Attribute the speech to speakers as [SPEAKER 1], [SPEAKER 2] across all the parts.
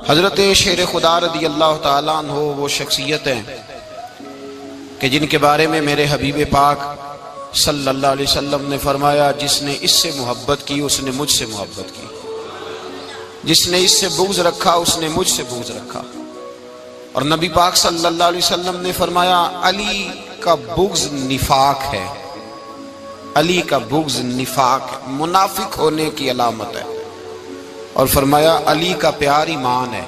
[SPEAKER 1] حضرت شیر خدا رضی اللہ تعالیٰ عنہ وہ شخصیت ہیں کہ جن کے بارے میں میرے حبیب پاک صلی اللہ علیہ وسلم نے فرمایا جس نے اس سے محبت کی اس نے مجھ سے محبت کی، جس نے اس سے بغض رکھا اس نے مجھ سے بغض رکھا۔ اور نبی پاک صلی اللہ علیہ وسلم نے فرمایا علی کا بغض نفاق ہے، علی کا بغض نفاق ہے، منافق ہونے کی علامت ہے۔ اور فرمایا علی کا پیار ایمان ہے،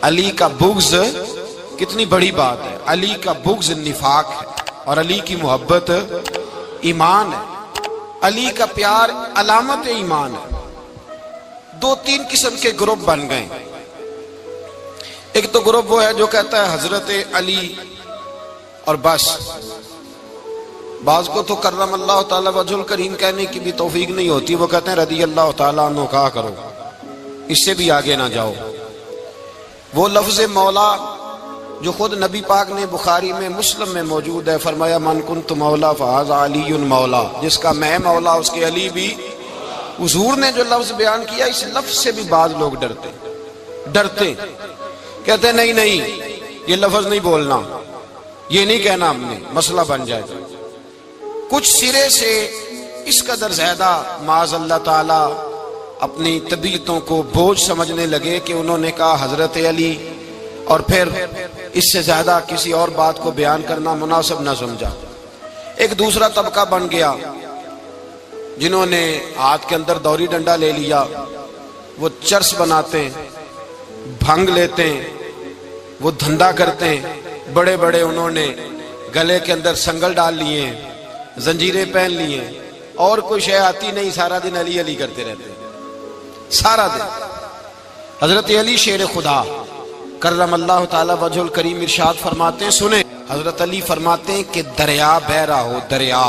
[SPEAKER 1] علی کا بغض کتنی بڑی بات ہے، علی کا بغض نفاق ہے اور علی کی محبت ایمان ہے، علی کا پیار علامت ایمان ہے۔ دو تین قسم کے گروپ بن گئے، ایک تو گروپ وہ ہے جو کہتا ہے حضرت علی اور بس، بعض کو تو کرم اللہ تعالیٰ وجہ الکریم کہنے کی بھی توفیق نہیں ہوتی، وہ کہتے ہیں رضی اللہ تعالیٰ عنہ کہا کرو، اس سے بھی آگے نہ جاؤ۔ وہ لفظ مولا جو خود نبی پاک نے بخاری میں مسلم میں موجود ہے، فرمایا من کنت مولا فہذا علی مولا، جس کا میں مولا اس کے علی بھی۔ حضور نے جو لفظ بیان کیا اس لفظ سے بھی بعض لوگ ڈرتے کہتے ہیں نہیں یہ لفظ نہیں بولنا، یہ نہیں کہنا، ہم نے مسئلہ بن جائے گا۔ کچھ سرے سے اس قدر زیادہ معاذ اللہ تعالی اپنی طبیعتوں کو بوجھ سمجھنے لگے کہ انہوں نے کہا حضرت علی، اور پھر اس سے زیادہ کسی اور بات کو بیان کرنا مناسب نہ سمجھا۔ ایک دوسرا طبقہ بن گیا جنہوں نے ہاتھ کے اندر دوری ڈنڈا لے لیا، وہ چرس بناتے ہیں، بھنگ لیتے ہیں، وہ دھندا کرتے ہیں، بڑے بڑے انہوں نے گلے کے اندر سنگل ڈال لیے ہیں، زنجیریں پہن لیے ہیں، اور کوئی شے آتی نہیں، سارا دن علی علی کرتے رہتے ہیں سارا دن۔ حضرت علی شیر خدا کرم اللہ تعالی وجہ الکریم ارشاد فرماتے ہیں، سنیں، حضرت علی فرماتے ہیں کہ دریا بہ رہا ہو، دریا،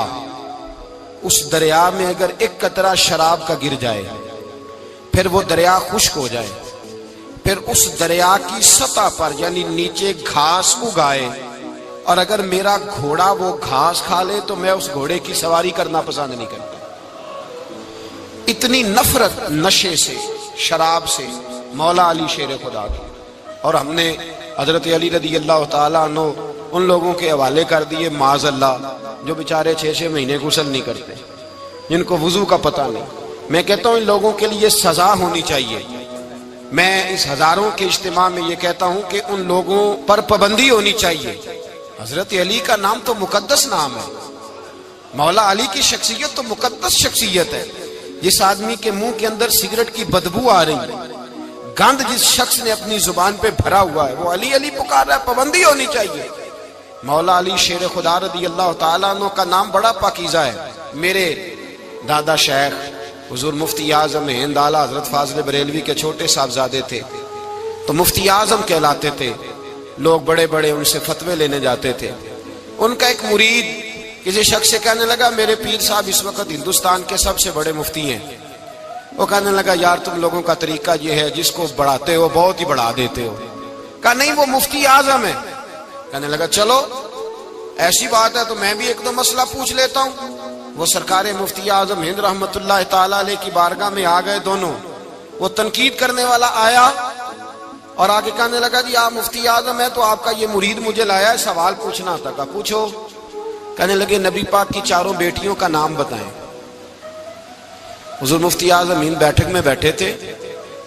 [SPEAKER 1] اس دریا میں اگر ایک قطرہ شراب کا گر جائے، پھر وہ دریا خشک ہو جائے، پھر اس دریا کی سطح پر یعنی نیچے گھاس اگائے، اور اگر میرا گھوڑا وہ گھاس کھا لے تو میں اس گھوڑے کی سواری کرنا پسند نہیں کرتا۔ اتنی نفرت نشے سے، شراب سے مولا علی شیر خدا کی۔ اور ہم نے حضرت علی رضی اللہ تعالیٰ عنہ ان لوگوں کے حوالے کر دیے معاذ اللہ جو بیچارے 6 مہینے غسل نہیں کرتے، جن کو وضو کا پتہ نہیں۔ میں کہتا ہوں ان لوگوں کے لیے سزا ہونی چاہیے۔ میں اس ہزاروں کے اجتماع میں یہ کہتا ہوں کہ ان لوگوں پر پابندی ہونی چاہیے۔ حضرت علی کا نام تو مقدس نام ہے، مولا علی کی شخصیت تو مقدس شخصیت ہے۔ جس آدمی کے منہ کے اندر سگریٹ کی بدبو آ رہی ہے، گند جس شخص نے اپنی زبان پہ بھرا ہوا ہے، وہ علی علی پکار رہا ہے، پابندی ہونی چاہیے۔ مولا علی شیر خدا رضی اللہ تعالیٰ عنہ کا نام بڑا پاکیزہ ہے۔ میرے دادا شیخ حضور مفتی اعظم ہند اعلیٰ حضرت فاضل بریلوی کے چھوٹے صاحبزادے تھے، تو مفتی اعظم کہلاتے تھے، لوگ بڑے بڑے ان سے فتوے لینے جاتے تھے۔ ان کا ایک مرید کسی شخص سے کہنے لگا میرے پیر صاحب اس وقت ہندوستان کے سب سے بڑے مفتی ہیں۔ وہ کہنے لگا یار تم لوگوں کا طریقہ یہ ہے، جس کو بڑھاتے ہو بہت ہی بڑھا دیتے ہو۔ کہا نہیں وہ مفتی اعظم ہے۔ کہنے لگا چلو ایسی بات ہے تو میں بھی ایک دو مسئلہ پوچھ لیتا ہوں۔ وہ سرکار مفتی اعظم ہند رحمت اللہ تعالیٰ علیہ کی بارگاہ میں آ گئے دونوں۔ وہ تنقید کرنے والا آیا اور آگے کہنے لگا جی آپ مفتی اعظم ہے تو آپ کا یہ مرید مجھے لایا ہے، سوال پوچھنا تھا۔ کہا پوچھو۔ کہنے لگے نبی پاک کی 4 بیٹیوں کا نام بتائیں۔ حضور مفتی اعظم ہند بیٹھک میں بیٹھے تھے،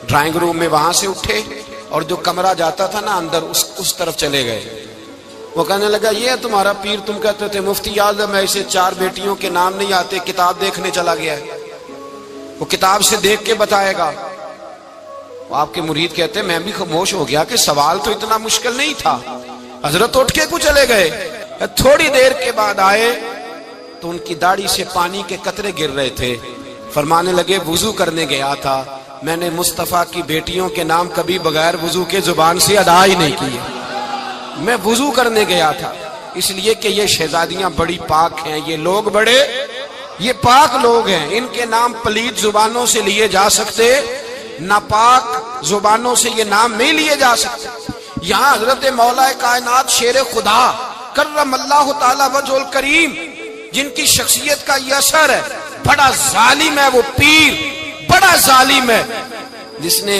[SPEAKER 1] ڈرائنگ روم میں وہاں سے اٹھے اور جو کمرہ جاتا تھا نا اندر اس طرف چلے گئے۔ وہ کہنے لگا یہ ہے تمہارا پیر، تم کہتے تھے مفتی اعظم ہے، اسے 4 بیٹیوں کے نام نہیں آتے، کتاب دیکھنے چلا گیا ہے، وہ کتاب سے دیکھ کے بتائے گا۔ آپ کے مرید کہتے ہیں میں بھی خاموش ہو گیا کہ سوال تو اتنا مشکل نہیں تھا۔ حضرت اٹھ کے کو چلے گئے، تھوڑی دیر کے بعد آئے تو ان کی داڑھی سے پانی کے قطرے گر رہے تھے۔ فرمانے لگے وضو کرنے گیا تھا، میں نے مصطفیٰ کی بیٹیوں کے نام کبھی بغیر وضو کے زبان سے ادا ہی نہیں کیے۔ میں وضو کرنے گیا تھا اس لیے کہ یہ شہزادیاں بڑی پاک ہیں، یہ لوگ بڑے یہ پاک لوگ ہیں، ان کے نام پلیت زبانوں سے لیے جا سکتے، ناپاک زبانوں سے یہ نام نہیں لیے جا سکتے۔ یہاں حضرت مولا کائنات شیر خدا کرم اللہ تعالی وجہ الکریم جن کی شخصیت کا یہ اثر ہے، بڑا ظالم ہے وہ پیر، بڑا ظالم ہے جس نے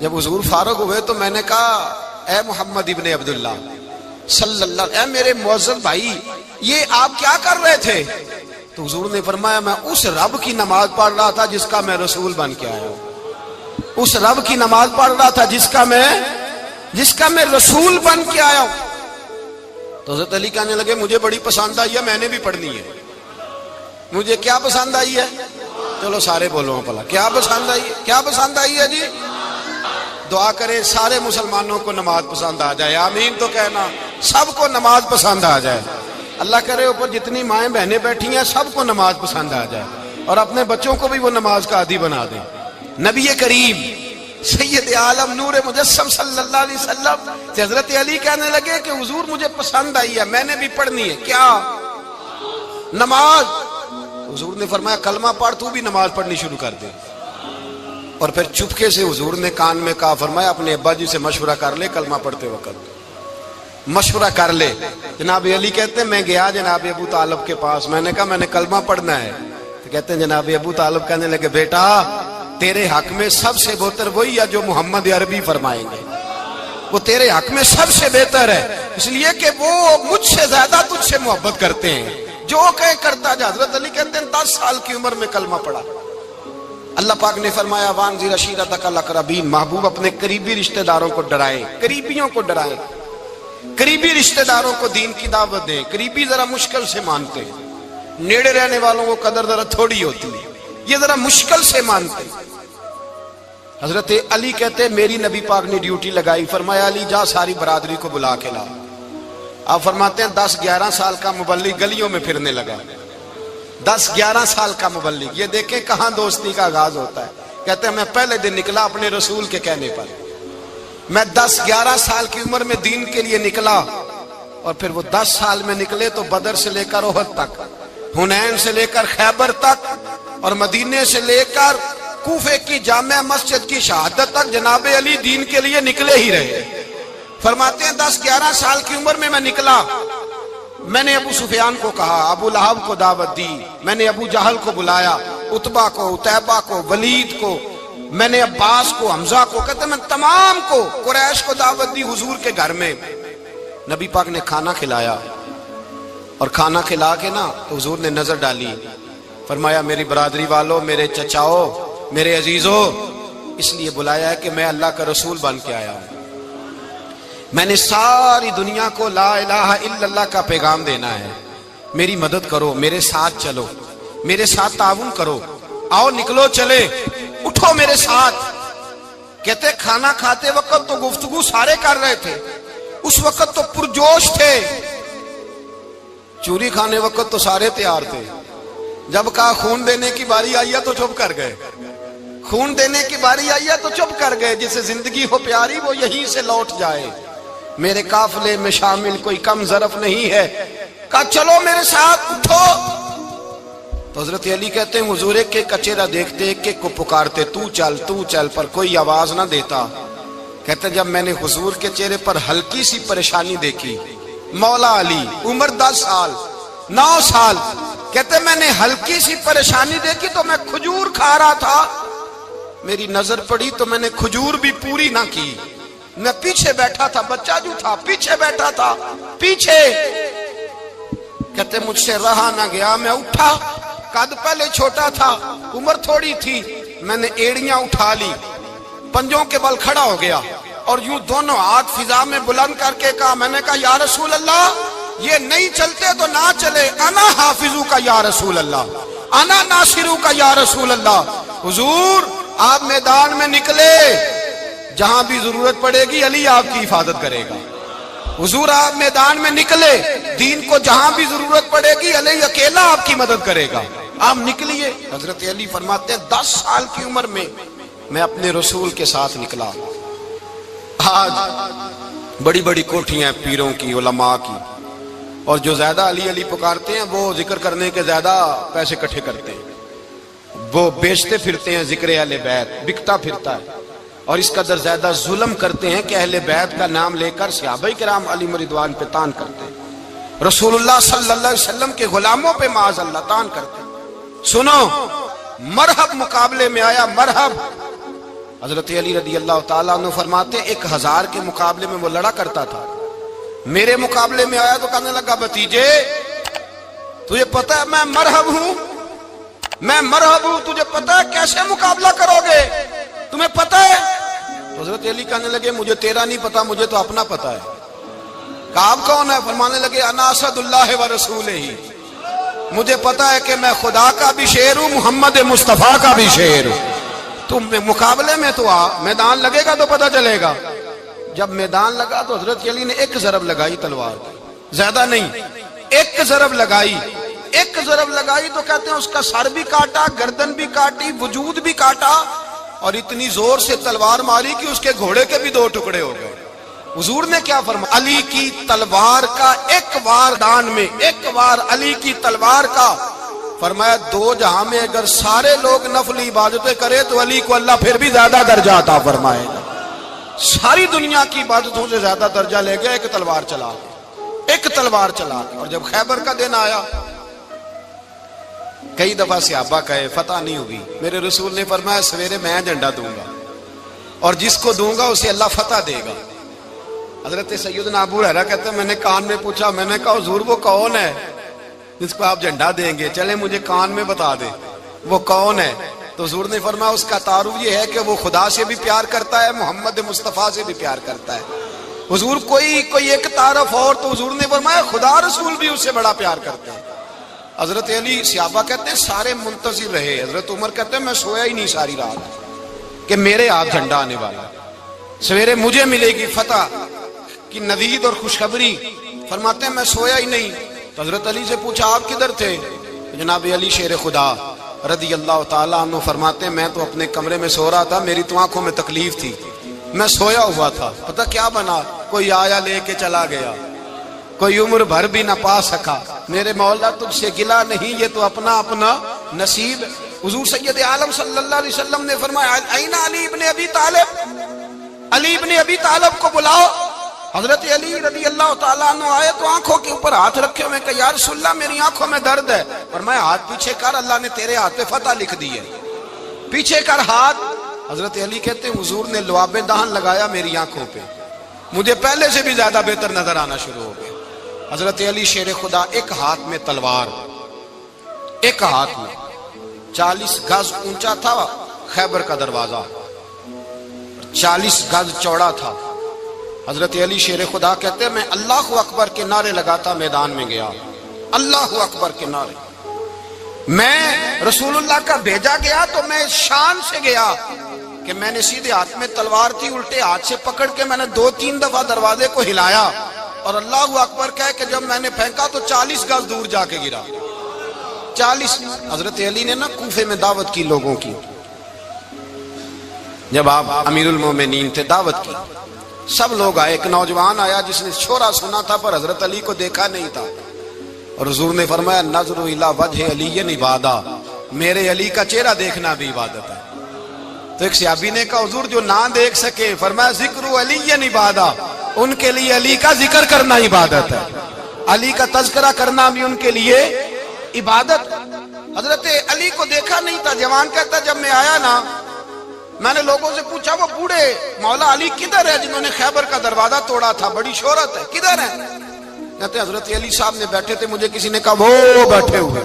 [SPEAKER 1] جب حضور فارغ ہوئے تو میں نے کہا اے محمد ابن عبداللہ صلی اللہ، اے میرے معزز بھائی یہ آپ کیا کر رہے تھے؟ تو حضور نے فرمایا میں اس رب کی نماز پڑھ رہا تھا جس کا میں رسول بن کے آیا ہوں، اس رب کی نماز پڑھ رہا تھا جس کا میں رسول بن کے آیا ہوں۔ تو حضرت علی کہنے لگے مجھے بڑی پسند آئی ہے، میں نے بھی پڑھنی ہے۔ مجھے کیا پسند آئی ہے؟ چلو سارے بولو پلا کیا پسند آئی ہے؟ کیا پسند آئی ہے جی؟ دعا کرے سارے مسلمانوں کو نماز پسند آ جائے، آمین تو کہنا، سب کو نماز پسند آ جائے۔ اللہ کرے اوپر جتنی مائیں بہنیں بیٹھی ہیں سب کو نماز پسند آ جائے، اور اپنے بچوں کو بھی وہ نماز کا عادی بنا دیں۔ نبی کریم سید عالم نور مجسم صلی اللہ علیہ وسلم سے حضرت علی کہنے لگے کہ حضور مجھے پسند آئی ہے، میں نے بھی پڑھنی ہے۔ کیا؟ نماز۔ حضور نے فرمایا کلمہ پڑھ، تو بھی نماز پڑھنی شروع کر دے۔ اور پھر چپکے سے حضور نے کان میں کہا، فرمایا اپنے ابا جی سے مشورہ کر لے کلمہ پڑھتے وقت، مشورہ کر لے۔ جناب علی کہتے ہیں میں گیا جناب ابو طالب کے پاس، میں نے کہا میں نے کلمہ پڑھنا ہے۔ تو کہتے ہیں جناب ابو طالب کہنے لگے بیٹا تیرے حق میں سب سے بہتر وہی ہے جو محمد عربی فرمائیں گے، وہ تیرے حق میں سب سے بہتر ہے، اس لیے کہ وہ مجھ سے زیادہ تجھ سے محبت کرتے ہیں، جو کہے کرتا جا۔ حضرت علی کہتے ہیں 10 سال کی عمر میں کلمہ پڑھا۔ اللہ پاک نے فرمایا وانذر عشیرتک الاقربین، محبوب اپنے قریبی رشتہ داروں کو ڈرائیں، قریبیوں کو ڈرائیں، قریبی رشتہ داروں کو دین کی دعوت دیں۔ قریبی ذرا مشکل سے مانتے ہیں، نیڑے رہنے والوں کو قدر ذرا تھوڑی ہوتی ہے، یہ ذرا مشکل سے مانتے ہیں۔ حضرت علی کہتے ہیں میری نبی پاک نے ڈیوٹی لگائی، فرمایا علی جا ساری برادری کو بلا کے لا۔ آپ فرماتے ہیں 10-11 سال کا مبلغ گلیوں میں پھرنے لگا، 10-11 سال کا مبلغ۔ یہ دیکھیں کہاں دوستی کا آغاز ہوتا ہے۔ کہتے ہیں میں پہلے دن نکلا اپنے رسول کے کہنے پر، میں 10-11 سال کی عمر میں دین کے لیے نکلا، اور پھر وہ 10 سال میں نکلے تو بدر سے لے کر احد تک، حنین سے لے کر خیبر تک، اور مدینے سے لے کر کوفے کی جامع مسجد کی شہادت تک جناب علی دین کے لیے نکلے ہی رہے۔ فرماتے ہیں 10-11 سال کی عمر میں نکلا، میں نے ابو سفیان کو کہا، ابو لہب کو دعوت دی، میں نے ابو جہل کو بلایا، عتبہ کو، عتیبہ کو، ولید کو، میں نے عباس کو، حمزہ کو، کہتے ہیں میں تمام کو، قریش کو دعوت دی حضور کے گھر میں۔ نبی پاک نے کھانا کھلایا، اور کھانا کھلا کے نا تو حضور نے نظر ڈالی، فرمایا میری برادری والوں، میرے چچاؤ، میرے عزیزوں، اس لیے بلایا ہے کہ میں اللہ کا رسول بن کے آیا ہوں، میں نے ساری دنیا کو لا الہ الا اللہ کا پیغام دینا ہے، میری مدد کرو، میرے ساتھ چلو، میرے ساتھ تعاون کرو، آؤ نکلو چلے، اٹھو میرے ساتھ۔ کہتے کھانا کھاتے وقت تو گفتگو سارے کر رہے تھے، اس وقت تو پرجوش تھے، چوری کھانے وقت تو سارے تیار تھے، جب کہا خون دینے کی باری آئی ہے تو چپ کر گئے، خون دینے کی باری آئی ہے تو چپ کر گئے، جسے زندگی ہو پیاری وہ یہیں سے لوٹ جائے، میرے قافلے میں شامل کوئی کم ظرف نہیں ہے، کہا چلو میرے ساتھ اٹھو۔ تو حضرت علی کہتے ہیں حضور ایک ایک کا چہرہ دیکھتے ایک ایک کو پکارتے تو چل، پر کوئی آواز نہ دیتا۔ کہتے جب میں نے حضور کے چہرے پر ہلکی سی پریشانی دیکھی، مولا علی عمر 10 سال 9 سال، کہتے میں نے ہلکی سی پریشانی دیکھی تو میں کھجور کھا رہا تھا، میری نظر پڑی تو میں نے کھجور بھی پوری نہ کی، میں پیچھے بیٹھا تھا، بچہ جو تھا پیچھے بیٹھا تھا، پیچھے۔ کہتے مجھ سے رہا نہ گیا، میں اٹھا، قد پہلے چھوٹا تھا، عمر تھوڑی تھی، میں نے ایڑیاں اٹھا لی، پنجوں کے بل کھڑا ہو گیا، اور یوں دونوں ہاتھ فضا میں بلند کر کے کہا، میں نے کہا یا رسول اللہ یہ نہیں چلتے تو نہ چلے، انا حافظو کا یا رسول اللہ، انا ناصرو کا یا رسول اللہ۔ حضور آپ میدان میں نکلے، جہاں بھی ضرورت پڑے گی علی آپ کی حفاظت کرے گا۔ حضور آپ میدان میں نکلے، دین کو جہاں بھی ضرورت پڑے گی علی اکیلا آپ کی مدد کرے گا، آپ نکلیے۔ حضرت علی فرماتے ہیں 10 سال کی عمر میں میں اپنے رسول کے ساتھ نکلا۔ آج بڑی بڑی کوٹھیاں پیروں کی، علماء کی، اور جو زیادہ علی علی پکارتے ہیں وہ ذکر کرنے کے زیادہ پیسے اکٹھے کرتے ہیں، وہ بیچتے پھرتے ہیں، ذکر اہل بیت بکتا پھرتا ہے، اور اس قدر زیادہ ظلم کرتے ہیں کہ اہل بیت کا نام لے کر صحابہ کرام علی رضوان پہ تان کرتے ہیں، رسول اللہ صلی اللہ علیہ وسلم کے غلاموں پہ معاذ اللہ تان کرتے ہیں۔ سنو، مرحب مقابلے میں آیا، مرحب حضرت علی رضی اللہ تعالیٰ عنہ فرماتے 1000 کے مقابلے میں وہ لڑا کرتا تھا، میرے مقابلے میں آیا تو کہنے لگا بھتیجے تجھے پتہ ہے میں مرحب ہوں، تجھے پتہ ہے کیسے مقابلہ کرو گے، تمہیں پتہ ہے؟ تو حضرت علی کہنے لگے مجھے تیرا نہیں پتا، مجھے تو اپنا پتا ہے۔ کعب کون ہے؟ فرمانے لگے انا اسد اللہ و رسولہ، مجھے پتا ہے کہ میں خدا کا بھی شیر ہوں، محمد مصطفیٰ کا بھی شیر ہوں۔ تم مقابلے میں تو آ، میدان لگے گا تو پتہ چلے گا۔ جب میدان لگا تو حضرت علی نے ایک ضرب لگائی تلوار کی، زیادہ نہیں، ایک ضرب لگائی تو کہتے ہیں اس کا سر بھی کاٹا، گردن بھی کاٹی، وجود بھی کاٹا، اور اتنی زور سے تلوار ماری کہ اس کے گھوڑے کے بھی 2 ٹکڑے ہو گئے۔ حضور نے کیا فرمایا؟ علی کی تلوار کا ایک وار دان میں، ایک وار علی کی تلوار کا، فرمایا 2 جہاں میں اگر سارے لوگ نفل عبادتیں کرے تو علی کو اللہ پھر بھی زیادہ درجہ عطا فرمائے گا۔ ساری دنیا کی عبادتوں سے زیادہ درجہ لے گیا ایک تلوار چلا کے۔ اور جب خیبر کا دن آیا، کئی دفعہ صحابہ کہے فتح نہیں ہوئی، میرے رسول نے فرمایا سویرے میں جھنڈا دوں گا اور جس کو دوں گا اسے اللہ فتح دے گا۔ حضرت سیدنا ابو ہریرہ کہتے ہیں میں نے کان میں پوچھا، میں نے کہا حضور وہ کون ہے جس کو آپ جھنڈا دیں گے؟ چلے مجھے کان میں بتا دے وہ کون ہے۔ تو حضور نے فرمایا اس کا تعارف یہ ہے کہ وہ خدا سے بھی پیار کرتا ہے، محمد مصطفیٰ سے بھی پیار کرتا ہے۔ حضور کوئی ایک تعارف اور، تو حضور نے فرمایا خدا رسول بھی اس سے بڑا پیار کرتے ہیں۔ حضرت علی صحابہ کہتے ہیں سارے منتظر رہے، حضرت عمر کہتے ہیں میں سویا ہی نہیں ساری رات کہ میرے ہاتھ جھنڈا آنے والا، سویرے مجھے ملے گی فتح کی نوید اور خوشخبری۔ فرماتے ہیں میں سویا ہی نہیں۔ تو حضرت علی سے پوچھا آپ کدھر تھے؟ جناب علی شیر خدا رضی اللہ تعالیٰ عنہ فرماتے ہیں میں تو اپنے کمرے میں سو رہا تھا، میری تو آنکھوں میں تکلیف تھی، میں سویا ہوا تھا، پتہ کیا بنا؟ کوئی آیا لے کے چلا گیا، کوئی عمر بھر بھی نہ پا سکا۔ میرے مولا تجھ سے گلا نہیں، یہ تو اپنا نصیب۔ حضور سید عالم صلی اللہ علیہ وسلم نے فرمایا این علی ابن ابی طالب، علی ابن ابی طالب کو بلاؤ۔ حضرت علی رضی اللہ تعالیٰ عنہ آئے تو آنکھوں کے اوپر ہاتھ رکھے ہوئے کہ یا رسول اللہ میری آنکھوں میں درد ہے۔ فرمایا ہاتھ پیچھے کر، اللہ نے تیرے ہاتھ پہ فتح لکھ دی ہے، پیچھے کر ہاتھ۔ حضرت علی کہتے ہیں حضور نے لعاب دہن لگایا میری آنکھوں پہ، مجھے پہلے سے بھی زیادہ بہتر نظر آنا شروع ہو گیا۔ حضرت علی شیر خدا ایک ہاتھ میں تلوار، ایک ہاتھ میں 40 گز اونچا تھا خیبر کا دروازہ، 40 گز چوڑا تھا۔ حضرت علی شیر خدا کہتے ہیں میں اللہ اکبر کے نعرے لگاتا میدان میں گیا، اللہ اکبر کے نعرے۔ میں رسول اللہ کا بھیجا گیا تو میں شان سے گیا کہ میں نے سیدھے ہاتھ میں تلوار تھی، الٹے ہاتھ سے پکڑ کے میں نے 2-3 دفعہ دروازے کو ہلایا اور اللہ اکبر کہہ کہ جب میں نے پھینکا تو 40 گز دور جا کے گرا، 40۔ حضرت علی نے نا کوفے میں دعوت کی لوگوں کی، جب آپ امیر المومنین تھے دعوت کی، سب لوگ آئے۔ ایک نوجوان آیا جس نے شورا سنا تھا پر حضرت علی کو دیکھا نہیں تھا، اور حضور نے فرمایا نظر الی وجہ علی عبادہ، میرے علی کا چہرہ دیکھنا بھی عبادت ہے۔ تو ایک صحابی نے کہا حضور جو نہ دیکھ سکے، فرمایا ذکر علی عبادہ، ان کے لیے علی کا ذکر کرنا عبادت ہے، علی کا تذکرہ کرنا بھی ان کے لیے عبادت۔ حضرت علی کو دیکھا نہیں تھا، جوان کہتا جب میں آیا نا میں نے لوگوں سے پوچھا وہ بوڑھے مولا علی کدھر ہے جنہوں نے خیبر کا دروازہ توڑا تھا، بڑی شہرت ہے، کدھر ہے؟ کہتے حضرت علی صاحب نے بیٹھے تھے، مجھے کسی نے کہا وہ بیٹھے ہوئے۔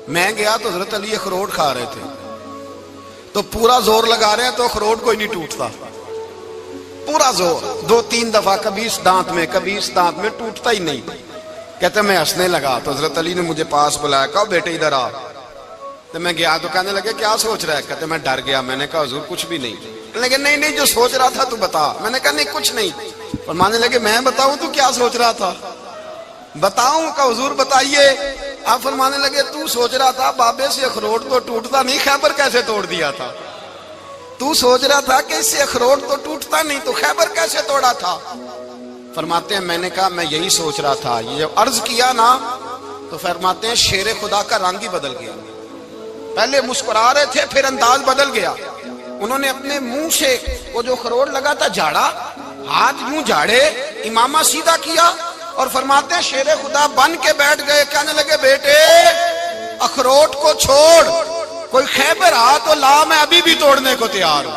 [SPEAKER 1] میں گیا تو حضرت علی اخروٹ کھا رہے تھے، تو پورا زور لگا رہے ہیں تو اخروٹ کوئی نہیں ٹوٹتا، پورا زور 2-3 دفعہ، کبھی اس دانت میں کبھی اس دانت میں، ٹوٹتا ہی نہیں۔ کہتے میں ہنسنے لگا تو حضرت علی نے مجھے پاس بلایا، کہا بیٹے ادھر آ۔ تو میں گیا تو کہنے لگے کیا سوچ رہا ہے؟ کہتے میں ڈر گیا، میں نے کہا حضور کچھ بھی نہیں۔ لیکن نہیں جو سوچ رہا تھا تو بتا۔ میں نے کہا نہیں کچھ نہیں۔ فرمانے لگے میں بتاؤں تو کیا سوچ رہا تھا؟ بتاؤں؟ کہ حضور بتائیے۔ آپ فرمانے لگے تو سوچ رہا تھا بابے سے اخروٹ تو ٹوٹتا نہیں، خیبر کیسے توڑ دیا تھا؟ تو سوچ رہا تھا کہ اس سے اخروٹ تو ٹوٹتا نہیں تو خیبر کیسے توڑا تھا؟ فرماتے ہیں میں نے کہا میں یہی سوچ رہا تھا۔ یہ جب عرض کیا نا تو فرماتے ہیں شیر خدا کا رنگ ہی بدل گیا، پہلے مسکرا رہے تھے پھر انداز بدل گیا۔ انہوں نے اپنے منہ سے وہ جو خروٹ لگا تھا جھاڑا، ہاتھ یوں جھاڑے، امامہ سیدھا کیا اور فرماتے ہیں شیر خدا بن کے بیٹھ گئے۔ کہنے لگے بیٹے اخروٹ کو چھوڑ، کوئی خیبر آ تو لا، میں ابھی بھی توڑنے کو تیار ہوں۔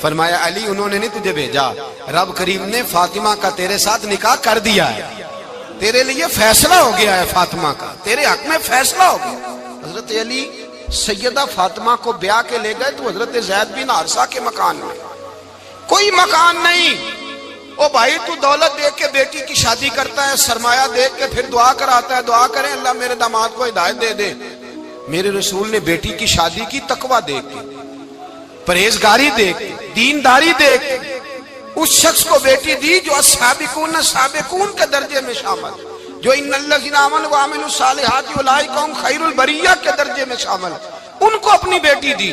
[SPEAKER 1] فرمایا علی انہوں نے نہیں تجھے بھیجا، رب کریم نے فاطمہ کا تیرے ساتھ نکاح کر دیا ہے، تیرے لیے فیصلہ ہو گیا ہے فاطمہ کا، تیرے حق میں فیصلہ ہو گیا۔ حضرت علی سیدہ فاطمہ کو بیاہ کے لے گئے تو حضرت زید بن حارثہ کے مکان میں، کوئی مکان نہیں۔ او بھائی تو دولت دیکھ کے بیٹی کی شادی کرتا ہے، سرمایہ دیکھ کے پھر دعا کراتا ہے، دعا کریں اللہ میرے داماد کو ہدایت دے دے۔ میرے رسول نے بیٹی کی شادی کی تقوی دیکھ کے، پرہیزگاری دیکھ کے، دینداری دیکھ کے، اس شخص کو بیٹی دی جو السابقون سابقون کے درجے میں شامل، جو ان الذین آمنوا وعملوا الصالحات اولئک هم خیر البریہ کے درجے میں شامل، ان کو اپنی بیٹی دی۔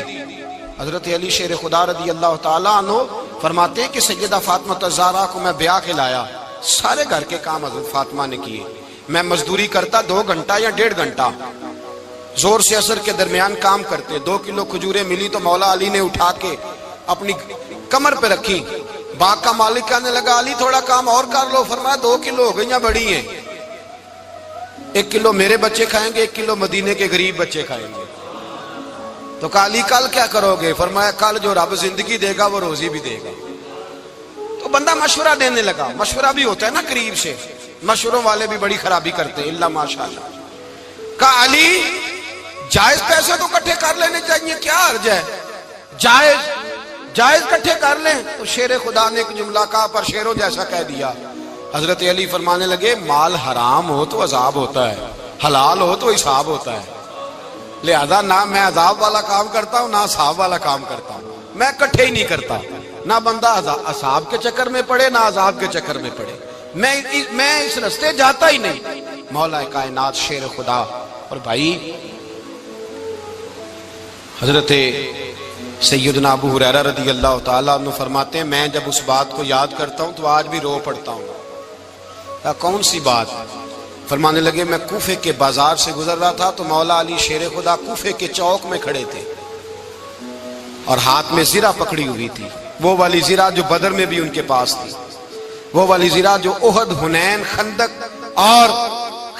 [SPEAKER 1] حضرت علی شیر خدا رضی اللہ تعالیٰ عنہ فرماتے ہیں کہ سیدہ فاطمہ الزہرا کو میں بیاہ کے لایا، سارے گھر کے کام حضرت فاطمہ نے کیے، میں مزدوری کرتا 2 گھنٹہ یا 1.5 گھنٹہ، زور سے عصر کے درمیان کام کرتے، 2 کلو کھجوریں ملی تو مولا علی نے اٹھا کے اپنی کمر پہ رکھی، باغ کا مالک کہنے لگا علی تھوڑا کام اور کر لو، فرمایا 2 کلو ہو گئیں بڑی ہیں، 1 کلو میرے بچے کھائیں گے، 1 کلو مدینے کے غریب بچے کھائیں گے۔ تو کہا علی کل کیا کرو گے؟ فرمایا کل جو رب زندگی دے گا وہ روزی بھی دے گا۔ تو بندہ مشورہ دینے لگا، مشورہ بھی ہوتا ہے نا قریب سے، مشوروں والے بھی بڑی خرابی کرتے ہیں اللہ ماشاءاللہ۔ کہا علی جائز پیسے تو کٹھے کر لینے چاہیے، کیا حرج ہے، جائز کٹھے کر لیں۔ تو شیر خدا نے ایک جملہ کہا پر شیروں جیسا کہہ دیا۔ حضرت علی فرمانے لگے مال حرام ہو تو عذاب ہوتا ہے، حلال ہو تو حساب ہوتا ہے، لہذا نہ میں عذاب والا کام کرتا ہوں نہ حساب والا کام کرتا ہوں، میں کٹھے ہی نہیں کرتا، نہ بندہ حساب کے چکر میں پڑے نہ عذاب کے چکر میں پڑے، میں اس رستے جاتا ہی نہیں۔ مولا کائنات شیر خدا۔ اور بھائی حضرت سیدنا ابو ہریرہ رضی اللہ تعالیٰ عنہ فرماتے ہیں میں جب اس بات کو یاد کرتا ہوں تو آج بھی رو پڑتا ہوں۔ کون سی بات؟ فرمانے لگے میں کوفے کے بازار سے گزر رہا تھا تو مولا علی شیر خدا کوفے کے چوک میں کھڑے تھے اور ہاتھ میں زرہ پکڑی ہوئی تھی، وہ والی زرہ جو بدر میں بھی ان کے پاس تھی، وہ والی زرہ جو احد، حنین، خندق اور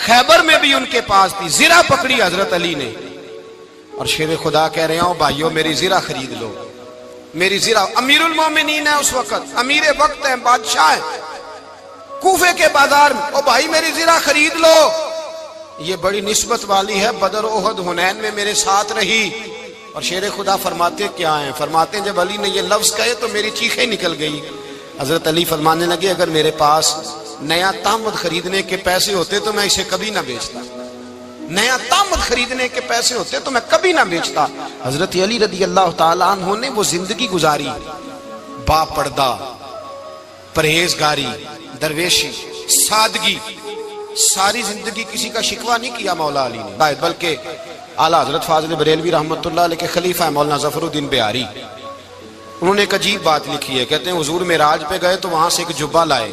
[SPEAKER 1] خیبر میں بھی ان کے پاس تھی، زرہ پکڑی حضرت علی نے اور شیر خدا کہہ رہے ہیں بھائیو میری زرہ خرید لو، میری زرہ۔ امیر المومنین ہے اس وقت، امیر وقت ہے، بادشاہ ہے کوفے کے بازار میں، او بھائی میری زرہ خرید لو، یہ بڑی نسبت والی ہے، بدر، احد، حنین میں میرے ساتھ رہی۔ اور شیر خدا فرماتے کیا ہیں؟ فرماتے ہیں جب علی نے یہ لفظ کہے تو میری چیخیں نکل گئی۔ حضرت علی فرمانے لگے اگر میرے پاس نیا تامد خریدنے کے پیسے ہوتے تو میں اسے کبھی نہ بیچتا، نیا تامد خریدنے کے پیسے ہوتے تو میں کبھی نہ بیچتا۔ حضرت علی رضی اللہ تعالیٰ عنہ نے وہ زندگی گزاری، با پردہ، پرہیزگاری، درویشی، سادگی، ساری زندگی کسی کا شکوہ نہیں کیا مولا علی نے، بلکہ اعلیٰ حضرت فاضل بریلوی رحمۃ اللہ علیہ کے خلیفہ مولانا ظفر الدین بہاری، انہوں نے ایک عجیب بات لکھی ہے، کہتے ہیں حضور معراج پہ گئے تو وہاں سے ایک جبہ لائے،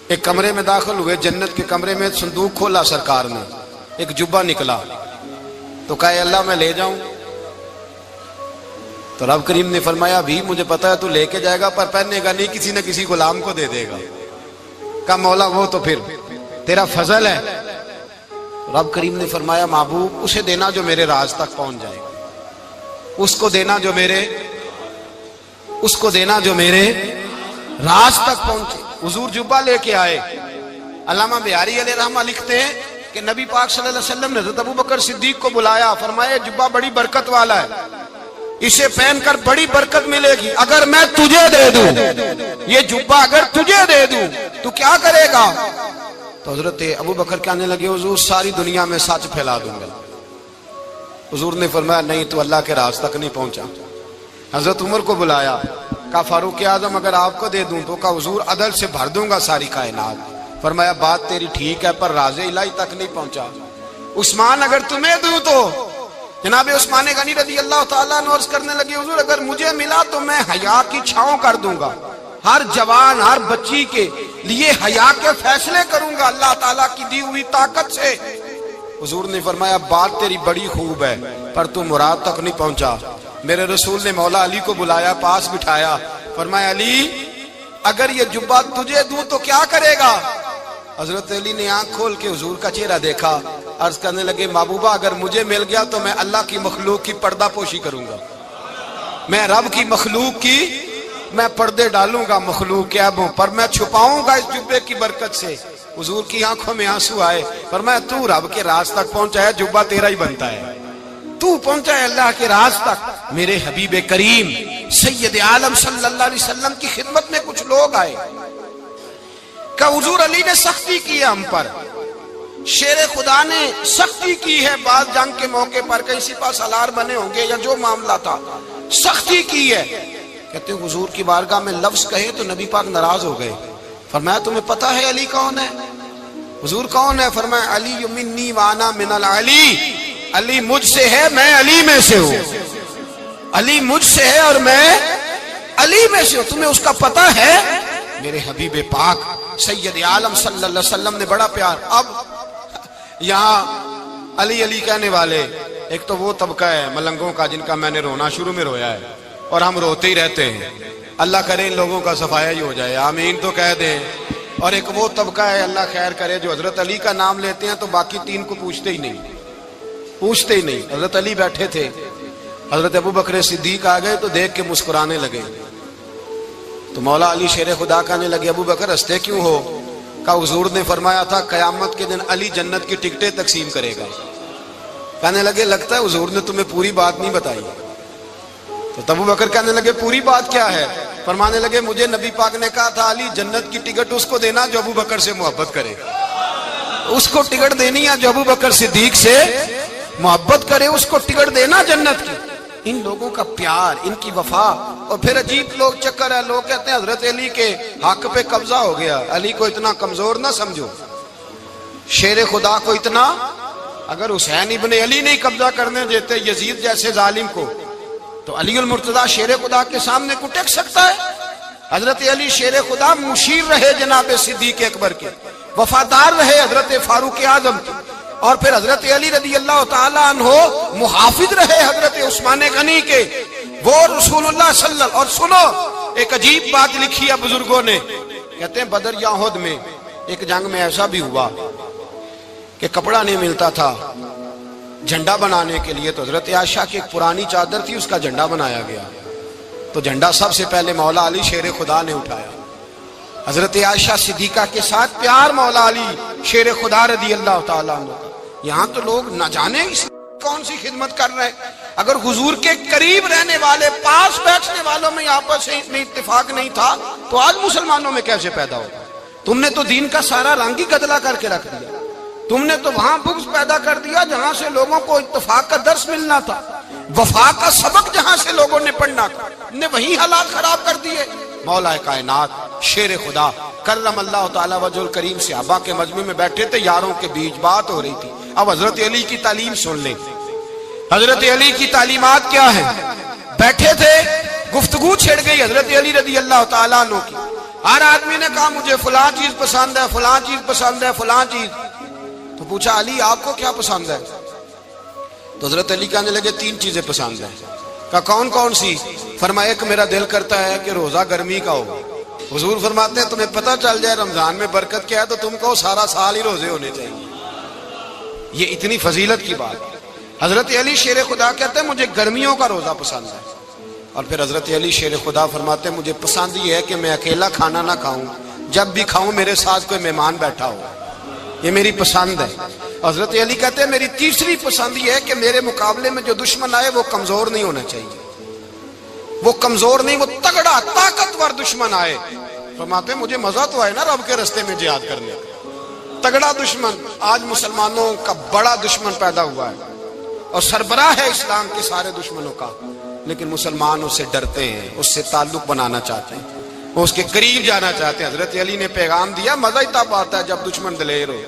[SPEAKER 1] ایک کمرے میں داخل ہوئے، جنت کے کمرے میں صندوق کھولا سرکار نے، ایک جبہ نکلا تو کہا اے اللہ میں لے جاؤں؟ تو رب کریم نے فرمایا بھی مجھے پتا ہے تو لے کے جائے گا پر پہننے گا نہیں، کسی نہ کسی غلام کو دے دے گا۔ کہا مولا وہ تو پھر تیرا فضل ہے۔ رب کریم نے فرمایا محبوب اسے دینا جو میرے راز تک پہنچ جائے گا، اس کو دینا جو میرے راز تک پہنچے۔ حضور جبہ لے کے آئے۔ علامہ بہاری علیہ رحمہ لکھتے ہیں کہ نبی پاک صلی اللہ علیہ وسلم نے حضرت ابوبکر صدیق کو بلایا، فرمایا جبہ بڑی برکت والا ہے، اسے پہن کر بڑی برکت ملے گی، اگر میں تجھے دے دوں یہ جبہ، اگر تجھے دے دوں تو کیا کرے گا؟ تو حضرت ابوبکر کہنے لگے حضور ساری دنیا میں سچ پھیلا دوں گا۔ حضور نے فرمایا نہیں تو اللہ کے راز تک نہیں پہنچا۔ حضرت عمر کو بلایا، کہا فاروق اعظم اگر آپ کو دے دوں تو کہا حضور عدل سے بھر دوں گا ساری کائنات۔ فرمایا بات تیری ٹھیک ہے پر راز الہی تک نہیں پہنچا۔ عثمان اگر تمہیں دوں تو جناب عثمان غنی رضی اللہ تعالیٰ عنہ عرض کرنے لگے حضور اگر مجھے ملا تو میں حیا کی چھاؤں کر دوں گا، ہر جوان ہر بچی کے لیے حیا کے فیصلے کروں گا اللہ تعالیٰ کی دی ہوئی طاقت سے۔ حضور نے فرمایا بات تیری بڑی خوب ہے پر تو مراد تک نہیں پہنچا۔ میرے رسول نے مولا علی کو بلایا، پاس بٹھایا، فرمایا علی اگر یہ جبہ تجھے دوں تو کیا کرے گا؟ حضرت علی نے آنکھ کھول کے حضور کا چہرہ دیکھا، عرض کرنے لگے محبوبہ اگر مجھے مل گیا تو میں اللہ کی مخلوق کی پردہ پوشی کروں گا، میں رب کی مخلوق کی میں پردے ڈالوں گا مخلوق کے عیبوں پر، میں چھپاؤں گا اس جبے کی برکت سے۔ حضور کی آنکھوں میں آنسو آئے، فرمایا تو رب کے راز تک پہنچا ہے، جبہ تیرا ہی بنتا ہے، تو پہنچا ہے اللہ کے راز تک۔ میرے حبیب کریم سید عالم صلی اللہ علیہ وسلم کی خدمت میں کچھ لوگ آئے کہ حضور علی نے سختی کی ہے ہم پر، شیر خدا نے سختی کی ہے، بعض جنگ کے موقع پر کہیں سپاہ سالار بنے ہوں گے یا جو معاملہ تھا، سختی کی ہے۔ کہتے ہیں حضور کی بارگاہ میں لفظ کہے تو نبی پاک ناراض ہو گئے۔ فرمایا تمہیں پتہ ہے علی کون ہے؟ حضور کون ہے؟ فرمایا علی منی وانا من العلی، علی مجھ سے ہے میں علی میں سے ہوں، علی مجھ سے ہے اور میں علی میں سے ہوں، تمہیں اس کا پتہ ہے؟ میرے حبیب پاک سید عالم صلی اللہ علیہ وسلم نے بڑا پیار۔ اب یہاں علی علی کہنے والے ایک تو وہ طبقہ ہے ملنگوں کا جن کا میں نے رونا شروع میں رویا ہے اور ہم روتے ہی رہتے ہیں، اللہ کرے ان لوگوں کا صفایا ہی ہو جائے، آمین تو کہہ دیں۔ اور ایک وہ طبقہ ہے اللہ خیر کرے جو حضرت علی کا نام لیتے ہیں تو باقی تین کو پوچھتے ہی نہیں۔ حضرت علی بیٹھے تھے، حضرت ابو بکر صدیق آ گئے تو دیکھ کے مسکرانے لگے، تو مولا علی شیر خدا کہنے لگے ابو بکر ہنستے کیوں ہو؟ کہ حضور نے فرمایا تھا قیامت کے دن علی جنت کی ٹکٹیں تقسیم کرے گا۔ کہنے لگے لگتا ہے حضور نے تمہیں پوری بات نہیں بتائی۔ تو ابو بکر کہنے لگے پوری بات کیا ہے؟ فرمانے لگے مجھے نبی پاک نے کہا تھا علی جنت کی ٹکٹ اس کو دینا جو ابو بکر سے محبت کرے، اس کو ٹکٹ دینی ہے جو ابو بکر صدیق سے محبت کرے، اس کو ٹکٹ دینا جنت کی۔ ان لوگوں کا پیار، ان کی وفا۔ اور پھر عجیب لوگ چکر ہے، لوگ کہتے ہیں حضرت علی کے حق پہ قبضہ ہو گیا، علی کو اتنا کمزور نہ سمجھو، شیر خدا کو اتنا، اگر حسین ابن علی نہیں قبضہ کرنے دیتے یزید جیسے ظالم کو تو علی المرتضیٰ شیر خدا کے سامنے کو ٹک سکتا ہے؟ حضرت علی شیر خدا مشیر رہے جناب صدیق اکبر کے، وفادار رہے حضرت فاروق اعظم کے، اور پھر حضرت علی رضی اللہ تعالیٰ عنہ محافظ رہے حضرت عثمان غنی کے، وہ رسول اللہ صلی اللہ۔ اور سنو ایک عجیب بات لکھی ہے بزرگوں نے، کہتے ہیں بدر یا احد میں ایک جنگ میں ایسا بھی ہوا کہ کپڑا نہیں ملتا تھا جھنڈا بنانے کے لیے، تو حضرت عائشہ کی ایک پرانی چادر تھی، اس کا جھنڈا بنایا گیا، تو جھنڈا سب سے پہلے مولا علی شیر خدا نے اٹھایا۔ حضرت عائشہ صدیقہ کے ساتھ پیار مولا علی شیر خدا رضی اللہ تعالیٰ عنہ کا۔ یہاں تو لوگ نہ جانے اس کون سی خدمت کر رہے ہیں۔ اگر حضور کے قریب رہنے والے، پاس بیٹھنے والوں میں آپس میں اتفاق نہیں تھا تو آج مسلمانوں میں کیسے پیدا ہوگا؟ تم نے تو دین کا سارا رنگ ہی گدلا کر کے رکھ دیا، تم نے تو وہاں بغض پیدا کر دیا جہاں سے لوگوں کو اتفاق کا درس ملنا تھا، وفا کا سبق جہاں سے لوگوں نے پڑھنا تھا، نے وہی حالات خراب کر دیے۔ مولا کائنات شیر خدا کرم اللہ تعالیٰ وجہ الکریم صحابہ کے مجمع میں بیٹھے تھے، یاروں کے بیچ بات ہو رہی تھی۔ اب حضرت علی کی تعلیم سن لیں، حضرت علی کی تعلیمات کیا ہیں۔ بیٹھے تھے، گفتگو چھڑ گئی حضرت علی رضی اللہ تعالیٰ عنہ کی، ہر آدمی نے کہا مجھے فلاں چیز پسند ہے، فلاں چیز پسند ہے، فلاں چیز۔ تو پوچھا علی آپ کو کیا پسند ہے؟ تو حضرت علی کہنے لگے تین چیزیں پسند ہیں۔ کہا کون کون سی؟ فرمایا ایک میرا دل کرتا ہے کہ روزہ گرمی کا ہو۔ حضور فرماتے ہیں تمہیں پتہ چل جائے رمضان میں برکت کیا ہے تو تم کو سارا سال ہی روزے ہونے چاہیے، یہ اتنی فضیلت کی بات۔ حضرت علی شیر خدا کہتے ہیں مجھے گرمیوں کا روزہ پسند ہے۔ اور پھر حضرت علی شیر خدا فرماتے ہیں مجھے پسند یہ ہے کہ میں اکیلا کھانا نہ کھاؤں، جب بھی کھاؤں میرے ساتھ کوئی مہمان بیٹھا ہو، یہ میری پسند ہے۔ حضرت علی کہتے ہیں میری تیسری پسند یہ ہے کہ میرے مقابلے میں جو دشمن آئے وہ کمزور نہیں ہونا چاہیے، وہ کمزور نہیں، وہ تگڑا طاقتور دشمن آئے۔ فرماتے ہیں مجھے مزہ تو آئے نا رب کے رستے میں جہاد کرنے کا، تگڑا دشمن۔ آج مسلمانوں کا بڑا دشمن پیدا ہوا ہے اور سربراہ ہے اسلام کے سارے دشمنوں کا، لیکن مسلمان اس سے ڈرتے ہیں، اس سے تعلق بنانا چاہتے ہیں، وہ اس کے قریب جانا چاہتے ہیں۔ حضرت علی نے پیغام دیا مزہ ہی تب آتا ہے جب دشمن دلیر ہو،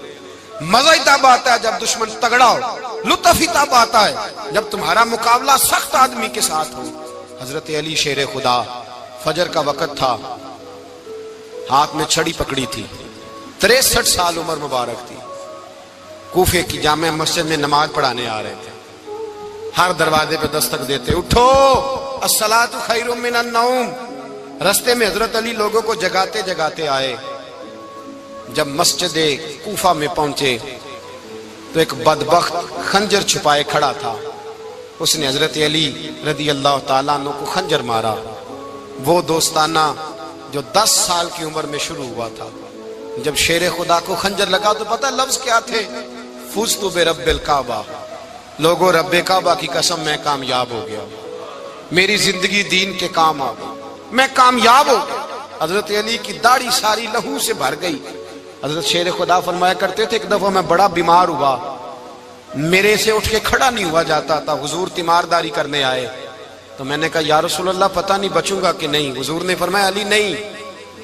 [SPEAKER 1] مزہ ہی تب آتا ہے جب دشمن تگڑا ہو، لطف ہی تب آتا ہے جب تمہارا مقابلہ سخت آدمی کے ساتھ ہو۔ حضرت علی شیر خدا، فجر کا وقت تھا، ہاتھ میں چھڑی پکڑی تھی، 63 سال عمر مبارک تھی، کوفے کی جامع مسجد میں نماز پڑھانے آ رہے تھے، ہر دروازے پہ دستک دیتے اٹھو الصلاۃ خیر من النوم۔ رستے میں حضرت علی لوگوں کو جگاتے جگاتے آئے، جب مسجد کوفہ میں پہنچے تو ایک بدبخت خنجر چھپائے کھڑا تھا. اس نے حضرت علی رضی اللہ تعالیٰ عنہ کو خنجر مارا. وہ دوستانہ جو 10 سال کی عمر میں شروع ہوا تھا. جب شیر خدا کو خنجر لگا تو پتہ لفظ کیا تھے؟ فزت برب الکعبہ. لوگوں، رب کعبہ کی قسم میں کامیاب ہو گیا، میری زندگی دین کے کام آ گئی، میں کامیاب ہو گیا. حضرت علی کی داڑھی ساری لہو سے بھر گئی. حضرت شیر خدا فرمایا کرتے تھے ایک دفعہ میں بڑا بیمار ہوا، میرے سے اٹھ کے کھڑا نہیں ہوا جاتا تھا. حضور تیمارداری کرنے آئے تو میں نے کہا یا رسول اللہ پتہ نہیں بچوں گا کہ نہیں. حضور نے فرمایا علی نہیں،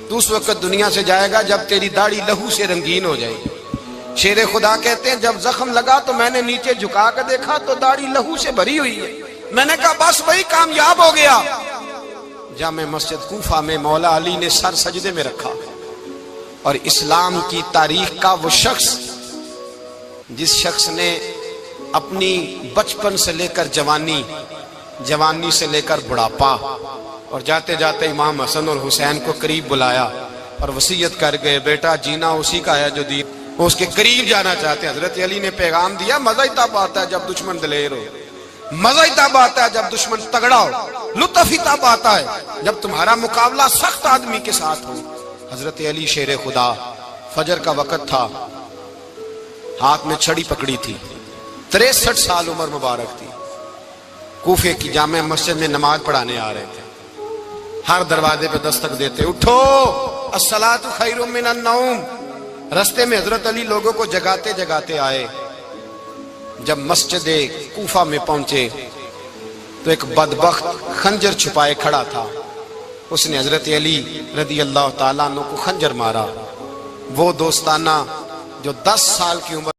[SPEAKER 1] تو اس وقت دنیا سے جائے گا جب تیری داڑھی لہو سے رنگین ہو جائے گی. شیر خدا کہتے ہیں جب زخم لگا تو میں نے نیچے جھکا کر دیکھا تو داڑھی لہو سے بھری ہوئی ہے. میں نے کہا بس وہی کامیاب ہو گیا. جامع مسجد کوفہ میں مولا علی نے سر سجدے میں رکھا اور اسلام کی تاریخ کا وہ شخص جس شخص نے اپنی بچپن سے لے کر جوانی، جوانی سے لے کر بڑھاپا، اور جاتے جاتے امام حسن اور حسین کو قریب بلایا اور وصیت کر گئے بیٹا جینا اسی کا ہے جو دین، وہ اس کے قریب جانا چاہتے ہیں. حضرت علی نے پیغام دیا مزہ ہی تب آتا ہے جب دشمن دلیر ہو، مزہ ہی تب آتا ہے جب دشمن تگڑا ہو، لطف ہی تب آتا ہے جب تمہارا مقابلہ سخت آدمی کے ساتھ ہو. حضرت علی شیر خدا، فجر کا وقت تھا، ہاتھ میں چھڑی پکڑی تھی، 63 سال عمر مبارک تھی. کوفے کی جامع مسجد میں نماز پڑھانے آ رہے تھے. ہر دروازے پہ دستک دیتے اٹھو الصلاۃ خیر من النوم. رستے میں حضرت علی لوگوں کو جگاتے جگاتے آئے. جب مسجد کوفہ میں پہنچے تو ایک بدبخت خنجر چھپائے کھڑا تھا. اس نے حضرت علی رضی اللہ تعالیٰ عنہ کو خنجر مارا. وہ دوستانہ جو 10 سال کی عمر